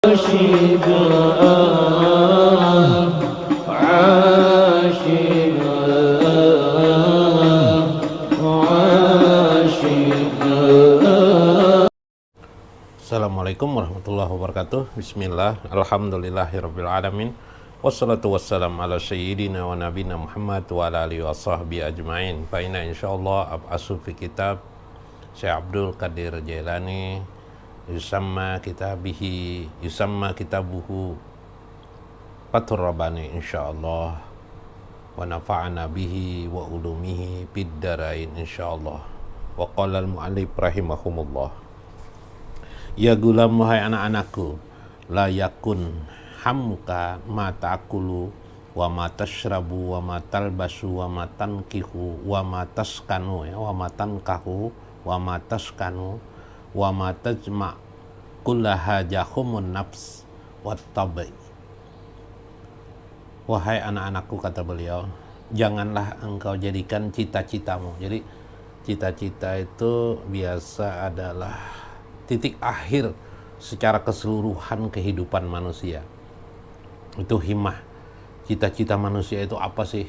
عاشق عاشق عاشق. Assalamualaikum warahmatullahi wabarakatuh. Bismillah, alhamdulillahirabbil alamin. Wassalatu wassalamu ala sayyidina wa nabina Muhammad wa ala alihi wa sahbihi ajmain. Fa inna insyaallah ab'asu fi kitab Syekh Abdul Qadir Jailani yusamma kitabuhu Fathur Rabbani insyaallah, wa nafa'ana bihi wa ulumihi fid darain insyaallah. Wa qala al-mu'allif rahimahumullah, ya gulam, wahai anak-anakku, la yakun hamka ma ta'kulu wa ma tashrabu wa ma talbasu wa ma tankihu wa ma taskanu, wa ma tankahu wa ma taskanu wa ma tajma' kullaha jahumun nafs wat tabi. Wahai anak-anakku, kata beliau, janganlah engkau jadikan cita-citamu. Jadi cita-cita itu biasa adalah titik akhir secara keseluruhan kehidupan manusia. Itu himmah. Cita-cita manusia itu apa sih?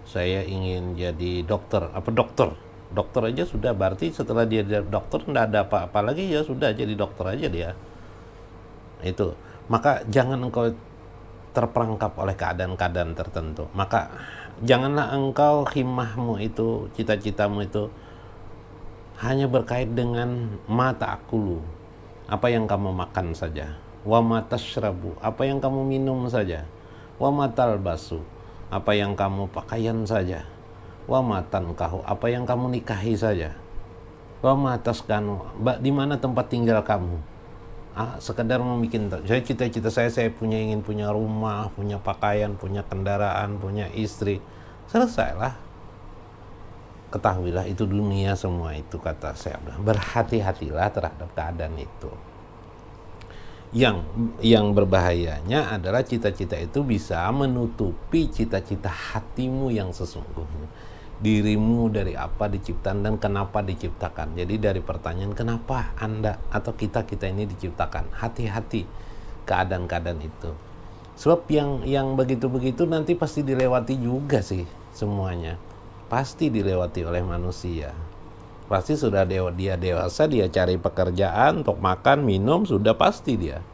Saya ingin jadi dokter. Apa dokter? Dokter aja sudah, berarti setelah dia jadi dokter tidak ada apa-apa lagi, ya sudah jadi dokter aja dia. Itu. Maka jangan engkau terperangkap oleh keadaan-keadaan tertentu. Maka janganlah engkau himmahmu itu, cita-citamu itu hanya berkait dengan mata akulu, apa yang kamu makan saja, wa matashrabu, apa yang kamu minum saja, wa matalbasu, apa yang kamu pakaian saja, wa matankahu, apa yang kamu nikahi saja, wa mataskanu, di mana tempat tinggal kamu. Sekedar membuat, saya cita-cita saya ingin punya rumah, punya pakaian, punya kendaraan, punya istri, selesailah. Ketahuilah itu dunia semua itu, kata saya. Berhati-hatilah terhadap keadaan itu. Yang berbahayanya adalah cita-cita itu bisa menutupi cita-cita hatimu yang sesungguhnya. Dirimu dari apa diciptakan dan kenapa diciptakan. Jadi dari pertanyaan kenapa Anda atau kita ini diciptakan, hati-hati keadaan-keadaan itu. Sebab yang begitu-begitu nanti pasti dilewati juga sih semuanya. Pasti dilewati oleh manusia. Pasti sudah dia dewasa, dia cari pekerjaan untuk makan, minum, sudah pasti dia.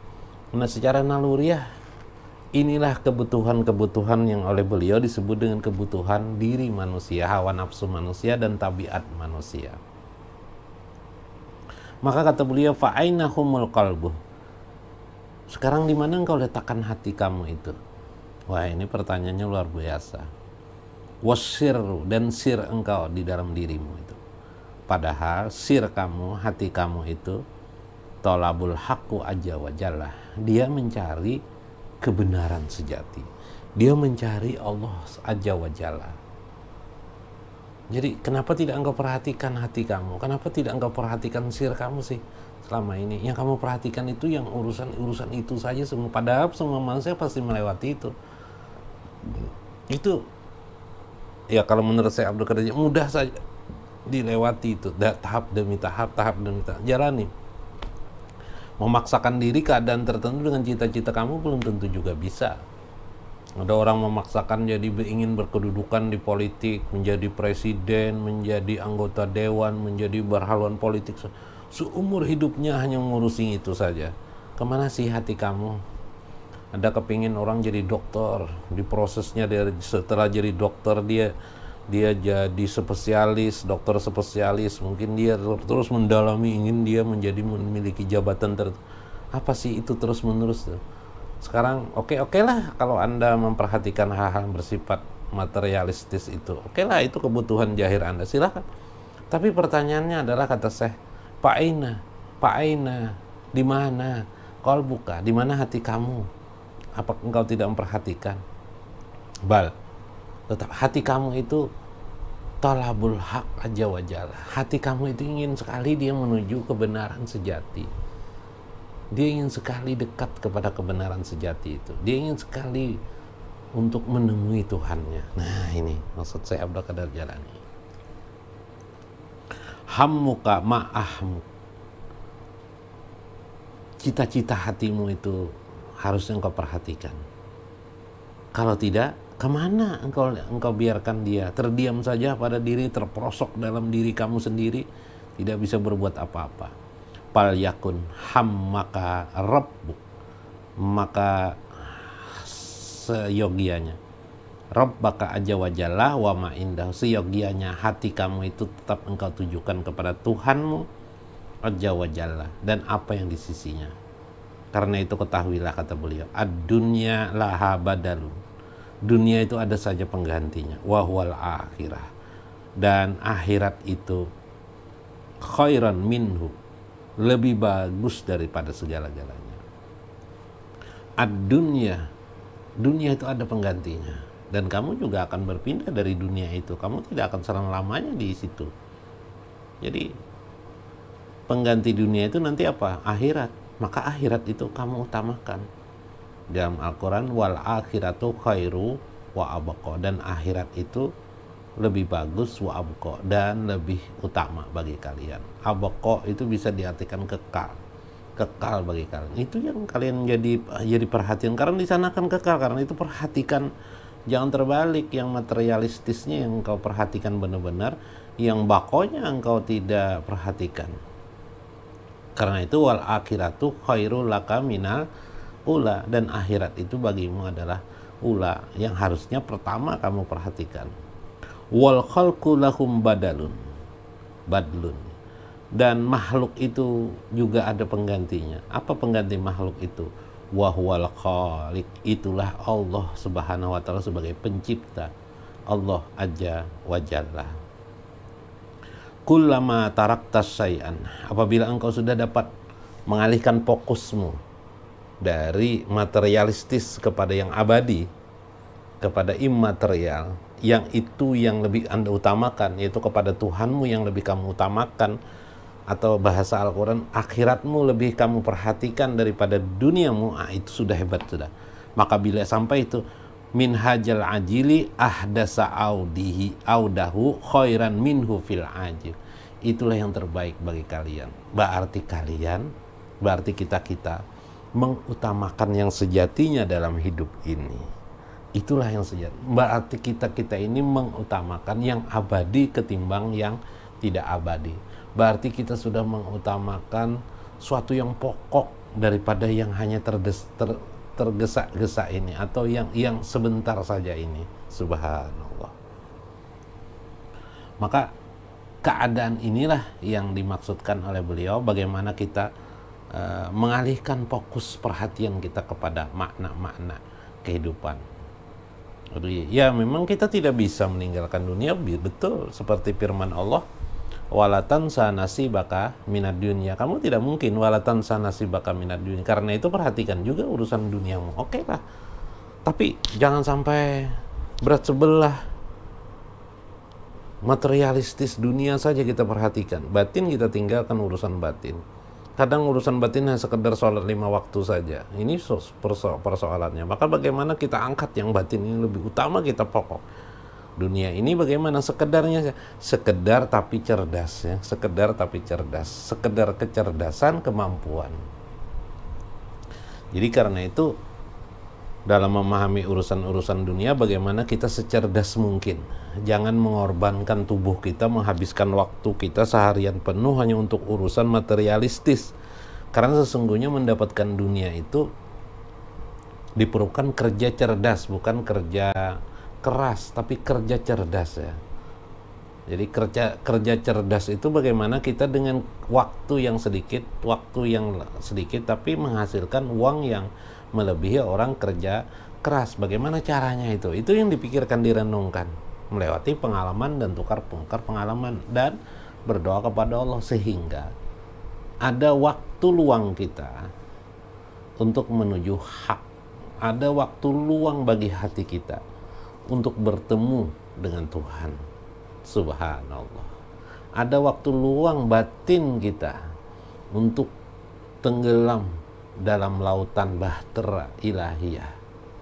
Nah, secara naluriah inilah kebutuhan-kebutuhan yang oleh beliau disebut dengan kebutuhan diri manusia, hawa nafsu manusia dan tabiat manusia. Maka kata beliau, fa'ainahumul qalbu. Sekarang di mana engkau letakkan hati kamu itu? Wah, ini pertanyaannya luar biasa. Wasirru, dan sir engkau di dalam dirimu itu. Padahal sir kamu, hati kamu itu tolabul haqqu azza wa jalla. Dia mencari kebenaran sejati. Dia mencari Allah azza wa jalla. Jadi kenapa tidak engkau perhatikan hati kamu? Kenapa tidak engkau perhatikan sir kamu sih selama ini? Yang kamu perhatikan itu yang urusan itu saja semua. Padahal semua manusia pasti melewati itu. Itu ya kalau menurut saya Abdul Qadir mudah saja dilewati itu, tahap demi tahap jalani. Memaksakan diri keadaan tertentu dengan cita-cita kamu belum tentu juga bisa. Ada orang memaksakan jadi ingin berkedudukan di politik, menjadi presiden, menjadi anggota dewan, menjadi berhaluan politik, seumur hidupnya hanya mengurusi itu saja. Kemana sih hati kamu? Ada kepingin orang jadi dokter, di prosesnya setelah jadi dokter dia jadi spesialis, dokter spesialis, mungkin dia terus mendalami, ingin dia memiliki jabatan apa sih itu terus menerus tuh. Sekarang oke lah kalau Anda memperhatikan hal-hal bersifat materialistis itu, oke lah, itu kebutuhan zahir Anda, silakan. Tapi pertanyaannya adalah, kata saya, Pak Aina, di mana qalbuka, di mana hati kamu? Apa engkau tidak memperhatikan? Tetap hati kamu itu talabul haq azza wa jalla. Hati kamu itu ingin sekali dia menuju kebenaran sejati. Dia ingin sekali dekat kepada kebenaran sejati itu. Dia ingin sekali untuk menemui Tuhannya. Nah, ini maksud saya Abdul Qadir Jailani. Hammuka ma'ahmuk. cita-cita hatimu itu harusnya engkau perhatikan. Kalau tidak, kemana engkau biarkan dia terdiam saja pada diri, terperosok dalam diri kamu sendiri, tidak bisa berbuat apa-apa. Fal yakun hammaka rabbuk, maka seyogianya Rabbaka aja wajallah wa ma indah, seyogianya hati kamu itu tetap engkau tujukan kepada Tuhanmu aja wajallah dan apa yang di sisinya. Karena itu ketahuilah, kata beliau, ad-dunya laha badalun, dunia itu ada saja penggantinya, wa huwal akhirah, dan akhirat itu khairan minhu, lebih bagus daripada segala-galanya. Ad-dunya, dunia itu ada penggantinya, dan kamu juga akan berpindah dari dunia itu, kamu tidak akan selama-lamanya di situ. Jadi pengganti dunia itu nanti apa? Akhirat. Maka akhirat itu kamu utamakan. Dalam Al-Quran, wal akhiratu khairu wa abqa, dan akhirat itu lebih bagus, wa abqa, dan lebih utama bagi kalian. Abqa itu bisa diartikan kekal, kekal bagi kalian. Itu yang kalian jadi perhatian, karena di sana kan kekal. Karena itu perhatikan, jangan terbalik, yang materialistisnya yang engkau perhatikan benar-benar, yang bakonya engkau tidak perhatikan. Karena itu wal akhiratu khairul laka minal ula, dan akhirat itu bagimu adalah ula, yang harusnya pertama kamu perhatikan. Wal khalqu lahum badalun, badlun, dan makhluk itu juga ada penggantinya. Apa pengganti makhluk itu? Wa huwal khaliq, itulah Allah Subhanahu wa taala sebagai pencipta, Allah aja wajallah. Kullama taraktas syai'an, apabila engkau sudah dapat mengalihkan fokusmu dari materialistis kepada yang abadi, kepada immaterial, yang itu yang lebih Anda utamakan, yaitu kepada Tuhanmu yang lebih kamu utamakan, atau bahasa Al-Quran, akhiratmu lebih kamu perhatikan daripada duniamu, itu sudah hebat sudah. Maka bila sampai itu, min hajal ajili ahdasa audahu khairan minhu fil ajil, itulah yang terbaik bagi kalian. Berarti kita mengutamakan yang sejatinya dalam hidup ini. Itulah yang sejati. Berarti kita ini mengutamakan yang abadi ketimbang yang tidak abadi. Berarti kita sudah mengutamakan suatu yang pokok daripada yang hanya tergesa-gesa ini, atau yang sebentar saja ini. Subhanallah. Maka keadaan inilah yang dimaksudkan oleh beliau, bagaimana kita mengalihkan fokus perhatian kita kepada makna-makna kehidupan. Jadi ya memang kita tidak bisa meninggalkan dunia, betul, seperti firman Allah, walatan sanasibaka minad dunya, kamu tidak mungkin walatan sanasibaka minad dunya, karena itu perhatikan juga urusan duniamu. Oke lah, tapi jangan sampai berat sebelah, materialistis dunia saja kita perhatikan, batin kita tinggalkan urusan batin. Kadang urusan batin hanya sekedar sholat 5 waktu saja, ini persoalannya. Maka bagaimana kita angkat yang batin ini lebih utama, kita pokok. Dunia ini bagaimana sekedarnya, sekedar tapi cerdas ya, sekedar tapi cerdas, sekedar kecerdasan, kemampuan. Jadi karena itu dalam memahami urusan-urusan dunia, bagaimana kita secerdas mungkin. Jangan mengorbankan tubuh kita, menghabiskan waktu kita seharian penuh hanya untuk urusan materialistis. Karena sesungguhnya mendapatkan dunia itu diperlukan kerja cerdas, bukan kerja keras, tapi kerja cerdas ya. Jadi kerja cerdas itu bagaimana kita dengan waktu yang sedikit tapi menghasilkan uang yang melebihi orang kerja keras. Bagaimana caranya itu? Itu yang dipikirkan, direnungkan, melewati pengalaman dan tukar pengalaman, dan berdoa kepada Allah sehingga ada waktu luang kita untuk menuju hak. Ada waktu luang bagi hati kita untuk bertemu dengan Tuhan. Subhanallah. Ada waktu luang batin kita untuk tenggelam dalam lautan bahtera ilahiyah.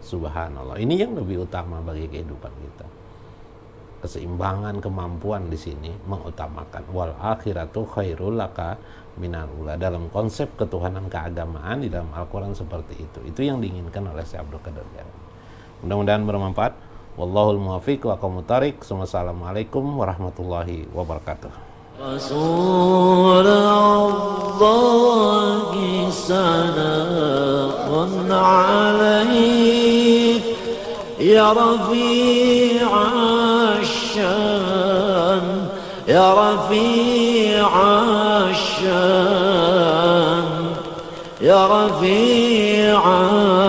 Subhanallah. Ini yang lebih utama bagi kehidupan kita. keseimbangan kemampuan di sini mengutamakan wal akhiratu khairul laka minal ula. Dalam konsep ketuhanan keagamaan di dalam Al-Quran seperti itu. Itu yang diinginkan oleh Syekh Abdul Qadir Jailani. Mudah-mudahan bermanfaat. Wallahul muwaffiq wa aqwamut thariq. Assalamualaikum warahmatullahi wabarakatuh. Rasulullahi salamun alaik ya rafi'asyan ya rafi'asyan ya rafi'asyan